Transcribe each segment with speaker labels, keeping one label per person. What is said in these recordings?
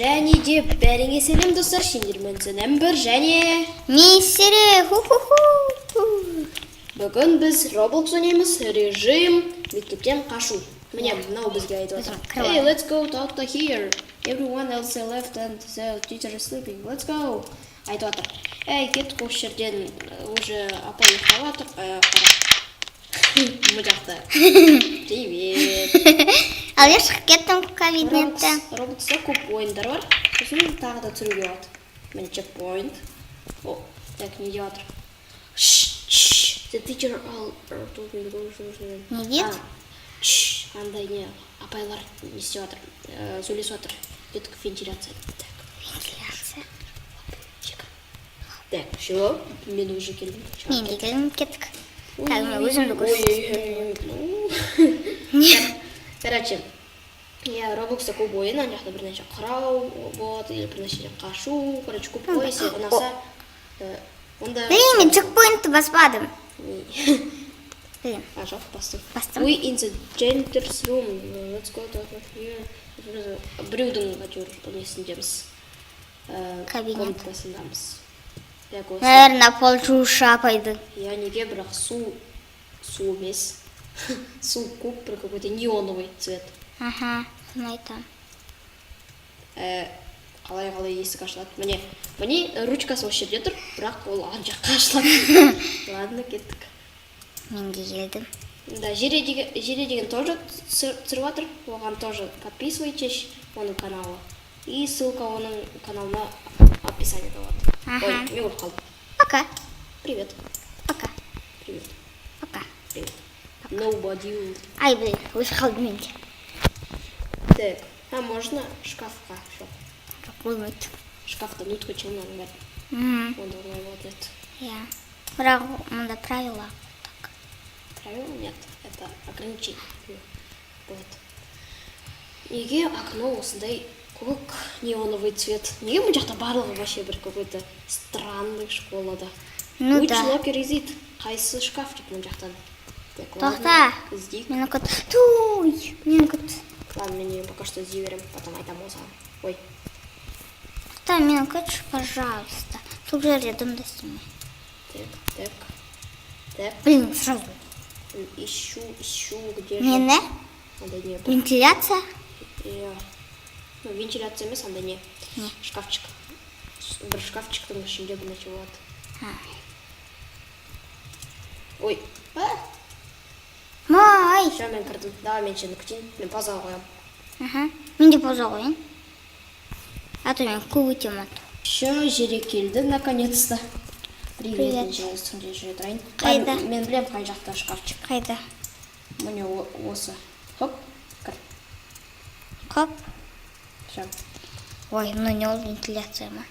Speaker 1: Және де бәріңе сәлем достар, сендермен бір және
Speaker 2: Мистере,
Speaker 1: бүгін біз Roblox ойнаймыз, режим мектептен қашу. Міне, мынау бізге айтып отыр. Hey, let's go talk to here. Everyone else left and the teacher is sleeping. Let's go. Айтып отыр. Кеттік осы жерден, уже апа ұйықтап отыр. Қара. Бұл жақта. Привет.
Speaker 2: Ал я шығып кеттім кабинетте.
Speaker 1: Roblox'та көп ойындар бар. Сосын тағы да түсіруге болады. Міне чекпоинт. О, так, не деп отыр. The teacher all told me to go.
Speaker 2: Не дед?
Speaker 1: Андай не, апайлар не істеп отыр, сөйлесіп отыр. Кеттік вентиляция.
Speaker 2: Вентиляция.
Speaker 1: Так, все, мен уже келдім.
Speaker 2: Мен де келдім кеттік. Так, мен өзімді
Speaker 1: Короче, я Roblox'та көп ойын, ана жақта бірнеше қырау болады, или бірнеше қашу, короче, көп ой, сен ұнаса. Онда...
Speaker 2: мен чекпоинтты баспадым.
Speaker 1: Жоқ, бастым.
Speaker 2: Бастым.
Speaker 1: We in the janitor's room. Let's go to here. Біреудің несіндеміз. Комнатасындамыз.
Speaker 2: Наверное, пол жууша апайды.
Speaker 1: Я неге бірақ су емес. Су көп, бір какой-то неоновый цвет.
Speaker 2: Ага, соны айтам.
Speaker 1: Қалай есік ашылады. Міне ручкасы осы жерде тұр, бірақ ол ар жаққа ашылады. Ладно, кеттік.
Speaker 2: Мен де келдім.
Speaker 1: Да, Жире деген тоже түсіріп отыр. Оған тоже подписывайтесь, оның каналы. И ссылка оның каналына описанияда болады. Ой, мен өліп қалдым.
Speaker 2: Пока.
Speaker 1: Привет.
Speaker 2: Пока.
Speaker 1: Привет.
Speaker 2: Пока.
Speaker 1: Привет. Nobody.
Speaker 2: Ай, блин, өліп қалдым мен де.
Speaker 1: Так, можно шкафқа?
Speaker 2: Жоқ, болмайды.
Speaker 1: Шкафта нутка челнаның бәрі. Онда олай болады, нет.
Speaker 2: Я. Бірақ мұнда правила.
Speaker 1: Правила нет, это ограничение. Вот. Неге окно осындай көк неоновый цвет? Неге бұл жақта барлығы вообще бір какой-то странный школада?
Speaker 2: Ну
Speaker 1: Which
Speaker 2: да.
Speaker 1: locker is it? Қайсы шкафчик бұл жақтан?
Speaker 2: Тоқта.
Speaker 1: Іздейік.
Speaker 2: Мені күт. Туй, мені күт.
Speaker 1: Ладно, мен не пока что іздей берем, потом айтамын осыған. Ой.
Speaker 2: Тоқта, мені күт, пожалуйста. Тут же рядом да с ними.
Speaker 1: Так.
Speaker 2: Блин, сразу.
Speaker 1: Ищу, где же?
Speaker 2: Мені?
Speaker 1: Анда не.
Speaker 2: Вентиляция?
Speaker 1: Ну, вентиляция емес, анда не.
Speaker 2: Не.
Speaker 1: Шкафчик. Бір шкафчиктің ішінде бір нәрсе болады. Ой.
Speaker 2: Май.
Speaker 1: Все, мен кірдім. Давай мен сені күтейін. Мен паузаға қоямын.
Speaker 2: Ага. Мен де пауза қояйын. А то мен көп өтемін.
Speaker 1: Все, жере келді, наконец-то. Привет. Үстінде жүре тұрайын.
Speaker 2: Қайда?
Speaker 1: Мен білем қай жақта шкафчик.
Speaker 2: Қайда?
Speaker 1: Міне осы. Хоп, кір.
Speaker 2: Хоп.
Speaker 1: Все.
Speaker 2: Ой, ну не ол вентиляция ма?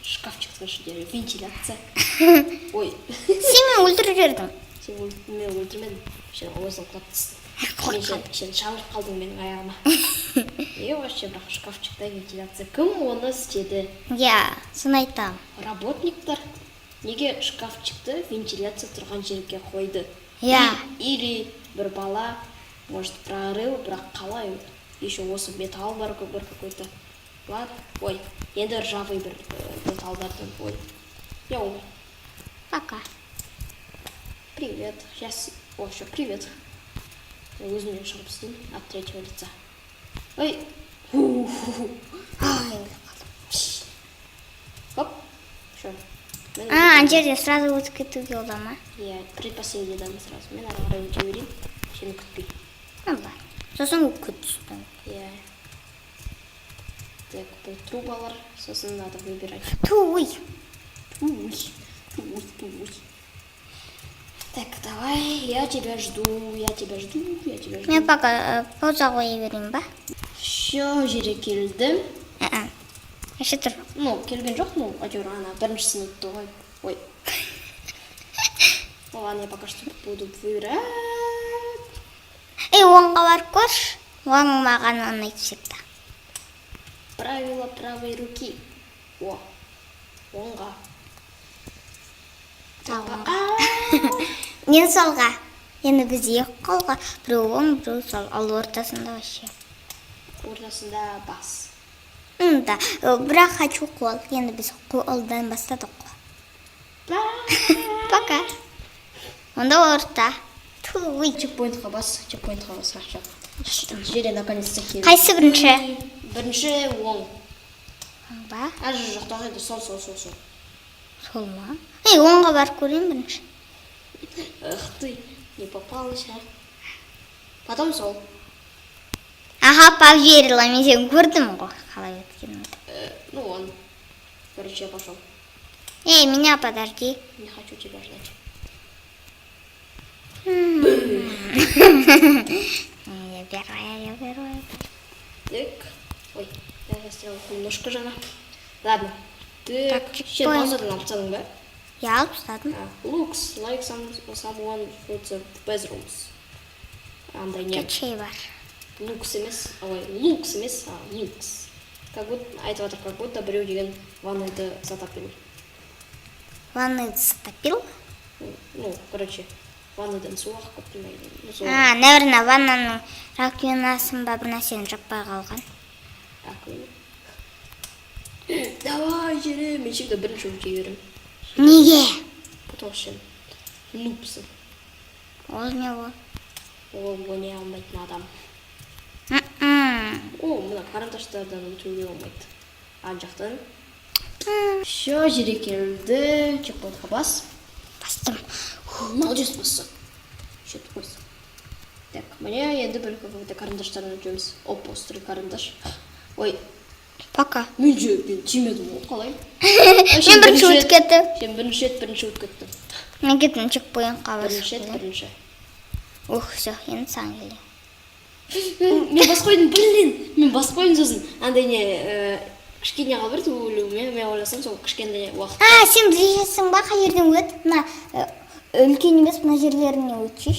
Speaker 1: Шкафчиктің ішінде вентиляция. Ой.
Speaker 2: Сен мен өлтіріп жібердің.
Speaker 1: Сен мен өлтірмедім. Сен өзің құлап түстің. Сен шалып қалдың менің аяғыма. Неге вообще бірақ шкафчикта вентиляция? Кім оны істеді?
Speaker 2: Я, сын айтам.
Speaker 1: Работниктар неге шкафчикті вентиляция тұрған жерге қойды?
Speaker 2: Я.
Speaker 1: Или бір бала, может, прорыл, бірақ қалай? Еще осы металл бар бір какой-то. Ладно. Ой, енді ржавый бір металлдардан. Ой. Я умер.
Speaker 2: Пока.
Speaker 1: Привет. Сейчас... О, все, привет. Өзімнен шығып істейін от третьего лица. Ой. Хоп. Все.
Speaker 2: Ана жерде сразу өтіп кетуге ода ма?
Speaker 1: Я предпоследнийдан сразу. Мен ары қарай өте берейін. Сені күтпей.
Speaker 2: Ладно. Сосын күтсін.
Speaker 1: Я. Так, бұл трубалар. Сосын надо выбирать.
Speaker 2: Туй.
Speaker 1: Туй. Так, давай, я тебя жду.
Speaker 2: Мен пока пауза қоя берейін ба?
Speaker 1: Все, жере келдім.
Speaker 2: Еще тұр.
Speaker 1: Ну, келген жоқ, ну, әйтеуір ана бірінші сыныпты ғой. Ой. Ладно, я пока что буду выбирать.
Speaker 2: Оңға барып көрші. Оң маған ұнайды всегда.
Speaker 1: Правило правой руки. О, оңға.
Speaker 2: Мен солға. Енді біз екі қолға. Біреу оң, біреу сол. Ал ортасында вообще.
Speaker 1: Ортасында бас.
Speaker 2: Да, бірақ хочу қол. Енді біз қолдан бастадық қой. Пока. Онда орта. Туй.
Speaker 1: Чекпоинтқа бас. Ақша. Жерде наконец-то келді.
Speaker 2: Қайсы бірінші?
Speaker 1: Бірінші оң.
Speaker 2: Ба?
Speaker 1: Ар жақтағы еді, сол.
Speaker 2: Сол ма? Оңға барып көрейін бірінші.
Speaker 1: Эх ты, не попалась, а. Потом сол.
Speaker 2: Аха, поверила, мен сен көрдім ғой. Қалай өткенімді.
Speaker 1: Ну, он. Короче, я пошел.
Speaker 2: Меня подожди.
Speaker 1: Не хочу тебя ждать.
Speaker 2: Я первая.
Speaker 1: Так. Ой, я сделал немножко жена. Ладно.
Speaker 2: Так,
Speaker 1: Сен
Speaker 2: чекпоинт.
Speaker 1: базадан алып тастадың ба?
Speaker 2: Я алып тастадым.
Speaker 1: Looks like someone for the bathrooms. Андай не.
Speaker 2: Кечей бар.
Speaker 1: Looks емес, looks. Как будто, айтып жатыр, как будто біреу деген ваннайды затопил.
Speaker 2: Ваннайды затопил?
Speaker 1: Ну, короче, ваннадан су ағып кетті ме?
Speaker 2: Наверное, ваннаның раковинасын ба бір нәрсені жаппай қалған.
Speaker 1: Раковина. Давай, жүре, мен шекті бірінші өте берем.
Speaker 2: Неге?
Speaker 1: Потому что нупсың.
Speaker 2: Ол не ол?
Speaker 1: Ол не алмайтын адам. О, мына карандаштардан өтуге болмайды. Ар жақтан. Все, жерге келді. Чекпоинтқа бас.
Speaker 2: Бастым.
Speaker 1: Молодец, басса. Что-то қойсын. Так, міне енді бір какой-то карандаштардан өтеміз. Оп, острый карандаш. Ой,
Speaker 2: Пока.
Speaker 1: мен тимедім ғой, қалай?
Speaker 2: Мен бірінші өтіп кетті.
Speaker 1: Сен бірінші өтіп кетті.
Speaker 2: Мен кеттім чекпоинтқа
Speaker 1: Бірінші.
Speaker 2: Ух, все, енді саған келем.
Speaker 1: Мен бас қойдым сосын. Андай не, кішкене қалып берді өлуіме, мен ойласам сол кішкене уақыт.
Speaker 2: Сен білесің ба, қай жерден өт? Мына үлкен емес, мына жерлеріне өтшеш.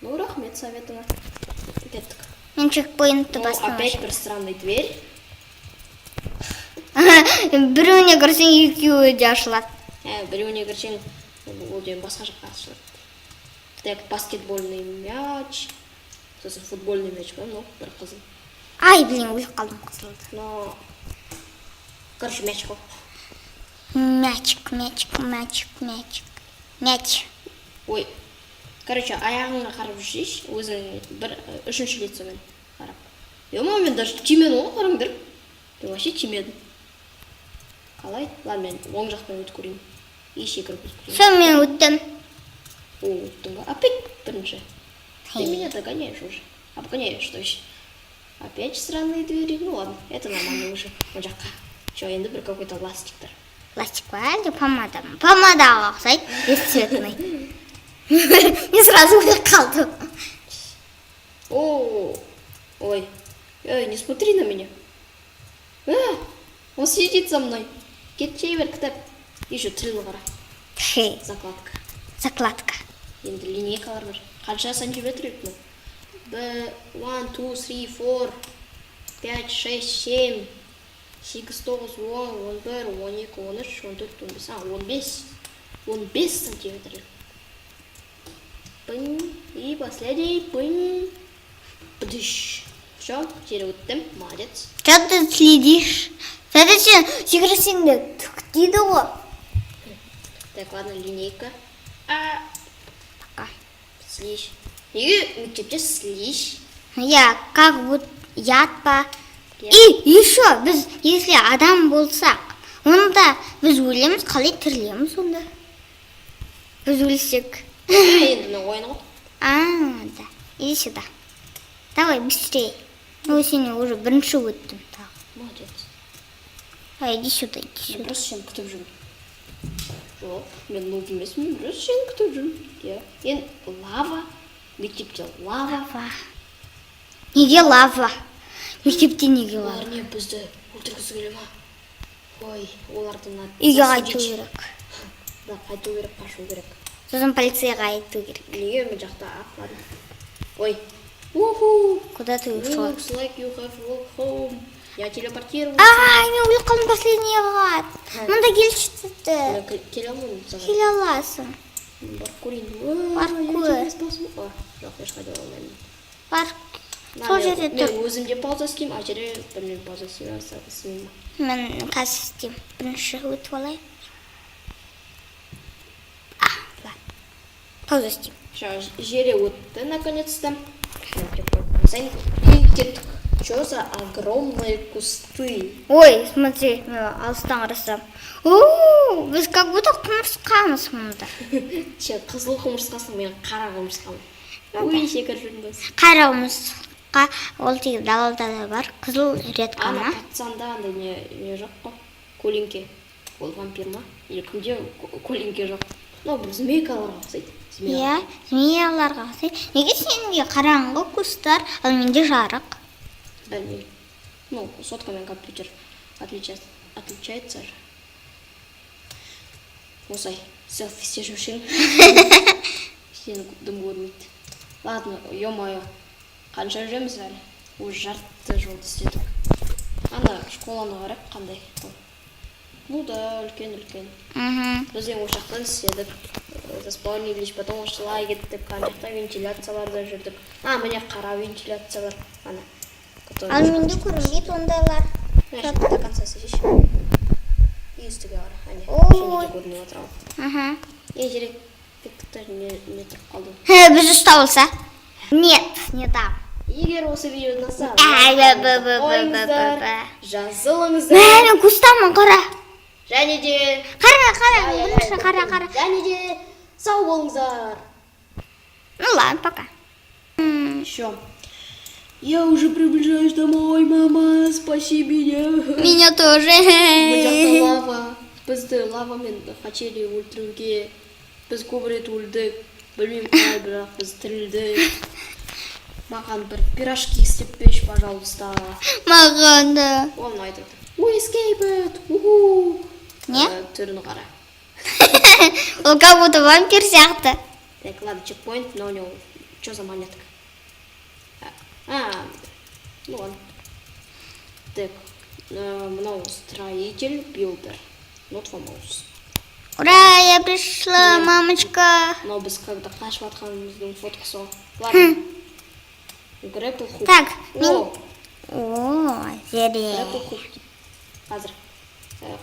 Speaker 1: Ну, рахмет советіңа. Кеттік.
Speaker 2: Мен чекпоинтты
Speaker 1: Ну,
Speaker 2: бастым.
Speaker 1: опять бір странный дверь.
Speaker 2: Біреуіне кірсең екеуі де ашылады.
Speaker 1: Біреуіне кірсең, ол деген басқа жаққа ашылады. Так, баскетбольный мяч. Сосын футбольный мяч бар, ну, бір қызыл.
Speaker 2: Ай, блин, өліп қалдым қысылды.
Speaker 1: Но, короче, мяч қой.
Speaker 2: Мяч.
Speaker 1: Ой, короче, аяғыңа қарап жүрсейші, өзің бір үшінші лицомен қарап. Ема, мен даже тимедім ғой, қараңдар. Мен вообще тимедім. Қалай? Ладно, мен оң жақтан өтіп көрейін. И секіріп өтіп көрейін.
Speaker 2: Все, мен өттім.
Speaker 1: О, өттің ба? Опять бірінші. Ты меня догоняешь уже. Обгоняешь, то есть. Опять странные двери. Ну ладно, это нормально уже. Оң жаққа. Че, енді бір какой-то ластиктар.
Speaker 2: Пластик бар әлде помада ма? Помадаға ұқсайды, бесцветный. Мен сразу өліп қалдым.
Speaker 1: Ой, не смотри на меня. Он сидит за мной. Кетчей бер кітап. Еще трилы қара. Закладка. Енді линейкалар бар. Қанша сантиметр еді? 1, 2, 3, 4, 5, 6, 7, 8, 9, 10, 11, 12, 13, 14, 15 сантиметр. Пынь. И последний. Пынь. Пдыщ. Все, теперь өттім. Молодец.
Speaker 2: Что ты следишь? Сәді сен секірсеңді түк дейді ғой.
Speaker 1: Так, ладно, линейка.
Speaker 2: Пока.
Speaker 1: Слизь. Неге мектепте слизь?
Speaker 2: Я, как будто яд па. И еще, біз, если адам болсақ, онда біз өлеміз, қалай тірілеміз онда? Біз өлсек.
Speaker 1: Енді мына ойын ғой.
Speaker 2: Да. Иди сюда. Давай, быстрее. Ну, сені уже бірінші өттім.
Speaker 1: Молодец.
Speaker 2: Иди сюда.
Speaker 1: Мен просто сені күтіп жүрмін. Жоқ, мен нұлды емеспін, мен просто сені күтіп жүрмін. Енді лава. Мектепте лава.
Speaker 2: Неге лава? Мектепте неге лава?
Speaker 1: Олар не бізді өлтіргісі келе ма? Ой, олардың
Speaker 2: Үйге қайту керек.
Speaker 1: Да, қайту керек, қашу керек.
Speaker 2: Сосын полицияға айту керек.
Speaker 1: Неге мен жақта ладно. Ой. Уху.
Speaker 2: Куда ты ушла?
Speaker 1: Looks like you have walked home. Я телепортировался.
Speaker 2: Мен өліп қалдым последний рад. Мұнда келші
Speaker 1: Келе алмаймын саған.
Speaker 2: келе аласың.
Speaker 1: Барып көрейін.
Speaker 2: Барып көр.
Speaker 1: Жоқ, ешқайда алмаймын.
Speaker 2: Бар. сол жерде тұр.
Speaker 1: Мен өзім де пауза істеймін, Айжере білмеймін пауза істемей ма.
Speaker 2: Мен қазір істеймін. Бірінші өтіп алайын. Пауза істеймін.
Speaker 1: Жере өтті, наконец-то. И кеттік. Что за огромные кусты?
Speaker 2: Ой, смотри, мен алыстан қарасам. Біз как будто құмырсқамыз мұнда.
Speaker 1: Қызыл құмырсқасың, мен қара құмырсқамын. Ой, шекер жүрміз.
Speaker 2: Қара құмырсқа ол тек далада да бар. Қызыл редко ма?
Speaker 1: Ана пацанда андай не жоқ қой. Көлеңке. Ол вампир ма? Или кімде көлеңке жоқ? Ну, бір змейкаларға ұқсайды.
Speaker 2: Иә, змеяларға ұқсайды. Неге сеніңде қараңғы кустар, ал менде жарық?
Speaker 1: Білмеймін. Ну, сотка мен компьютер отличается же. Осай, селфи істеп жүршең. Сені дым көрмейді. Ладно, ё-моё. Қанша жүреміз әлі? Уже жарты жолды істедік. Ана школаны қарап қандай? Ну да, үлкен. Біз ең ошақтан істедік. Заспаунились, потом ушла кеттік. Ана жақта вентиляцияларда жүрдік. Міне қара вентиляция бар. Ана.
Speaker 2: Ал менде көрінбейді ондайлар.
Speaker 1: До конца сидишь. И үстіге қара. Әне,
Speaker 2: Ой.
Speaker 1: және де көрініп отырамын. Ежерек тіктір не тұрып қалдым.
Speaker 2: Біз ұстап алса? Нет, не так.
Speaker 1: Егер осы видеодан саған
Speaker 2: Ба-ба-ба-ба-ба-ба.
Speaker 1: жазылыңыздар.
Speaker 2: Мен кустамын, қара.
Speaker 1: Және де
Speaker 2: Қара.
Speaker 1: және де сау болыңыздар.
Speaker 2: Ну ладно, пока.
Speaker 1: Еще. Я уже приближаюсь домой, мама, спаси меня.
Speaker 2: Меня тоже.
Speaker 1: Бұл жақта лава. Бізді лавамен хотели өлтіруге. Біз көп рет өлдік. Білмеймін қалай, бірақ біз тірілдік. Маған бір пирожки істеп берші, пожалуйста.
Speaker 2: Маған да.
Speaker 1: Ол айтып отыр. We escaped. Уху.
Speaker 2: Не?
Speaker 1: Түрін қара.
Speaker 2: Ол как будто вампир сияқты.
Speaker 1: Так, ладно, чекпоинт, но у него... Что за монетка? Ну ладно. Так, мынау строитель, билдер. Not famous.
Speaker 2: Ура, я пришла, мамочка.
Speaker 1: Мынау біз когда қашып атқанымыздың фоткасы ғой. Ладно. Грэппл хук.
Speaker 2: Так,
Speaker 1: О,
Speaker 2: зере.
Speaker 1: грэппл хук. Қазір.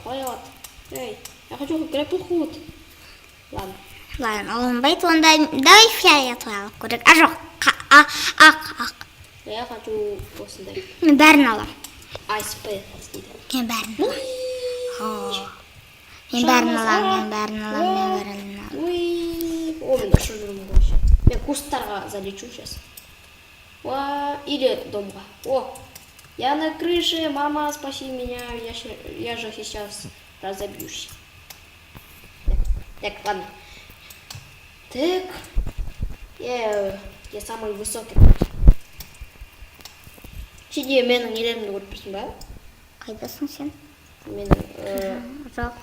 Speaker 1: Қоят. Эй, я хочу грэппл хук. Ладно.
Speaker 2: Ладно, алынбайды, онда давай фиолетовый алып көрейік. Жоқ, ақ.
Speaker 1: Я хочу осындай.
Speaker 2: Мен бәрін алам.
Speaker 1: Ice Path дейді.
Speaker 2: Мен бәрін алам.
Speaker 1: Ой, мен дұрыс жүрмін вообще. Мен кусттарға залечу сейчас. Или домға. О, я на крыше, мама, спаси меня, я же сейчас разобьюсь. Так, ладно. Так, я самый высокий. Шеде менің нелерімді көріп тұрсың ба?
Speaker 2: Қайдасың сен?
Speaker 1: Менің...
Speaker 2: Жоқ.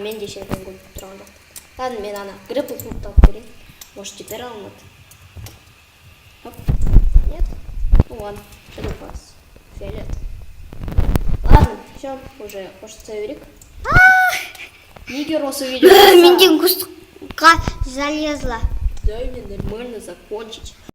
Speaker 1: Мен де сенің көріп тұрған жоқ. Ладно, мен ана грэппл хук алып көрейін. Может, теперь алмады. Оп. Нет? Ну ладно, что у вас? Фиолет. Ладно, все, уже хочется верик. Егер осы видео...
Speaker 2: Мен де кустқа залезла.
Speaker 1: Дай мне нормально закончить.